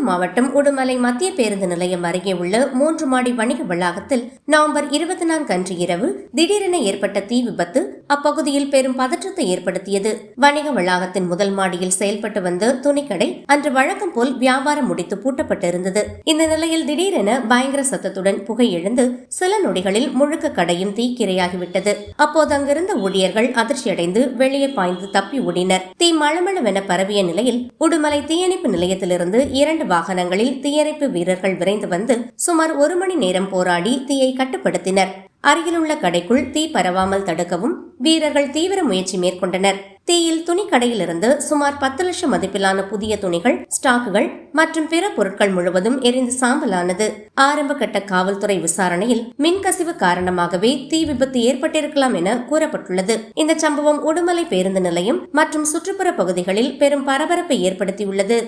மாவட்டம் உடுமலை மத்திய பேருந்து நிலையம் அருகே உள்ள 3 மாடி வணிக வளாகத்தில் நவம்பர் 24 அன்று இரவு திடீரென ஏற்பட்ட தீ விபத்து அப்பகுதியில் பெரும் பதற்றத்தை ஏற்படுத்தியது. வணிக வளாகத்தின் முதல் மாடியில் செயல்பட்டு வந்த துணிக்கடை அன்று வழக்கம் போல் வியாபாரம் முடித்து பூட்டப்பட்டிருந்தது. இந்த நிலையில் திடீரென பயங்கர சத்தத்துடன் புகை எழுந்து சில நொடிகளில் முழுக்க கடையும் தீக்கிரையாகிவிட்டது. அப்போது அங்கிருந்த ஊழியர்கள் அதிர்ச்சியடைந்து வெளியே பாய்ந்து தப்பி ஓடினர். தீ மளமளவென பரவிய நிலையில் உடுமலை தீயணைப்பு நிலையத்திலிருந்து 2 வாகனங்களில் தீயணைப்பு வீரர்கள் விரைந்து வந்து சுமார் 1 மணி நேரம் போராடி தீயை கட்டுப்படுத்தினர். அருகிலுள்ள கடைக்குள் தீ பரவாமல் தடுக்கவும் வீரர்கள் தீவிர முயற்சி மேற்கொண்டனர். தீயில் துணிக்கடையிலிருந்து சுமார் 10 லட்சம் மதிப்பிலான புதிய துணிகள், ஸ்டாக்குகள் மற்றும் பிற பொருட்கள் முழுவதும் எரிந்து சாம்பலானது. ஆரம்ப கட்ட காவல்துறை விசாரணையில் மின்கசிவு காரணமாகவே தீ விபத்து ஏற்பட்டிருக்கலாம் என கூறப்பட்டுள்ளது. இந்த சம்பவம் உடுமலை பேருந்து நிலையம் மற்றும் சுற்றுப்புற பகுதிகளில் பெரும் பரபரப்பை ஏற்படுத்தியுள்ளது.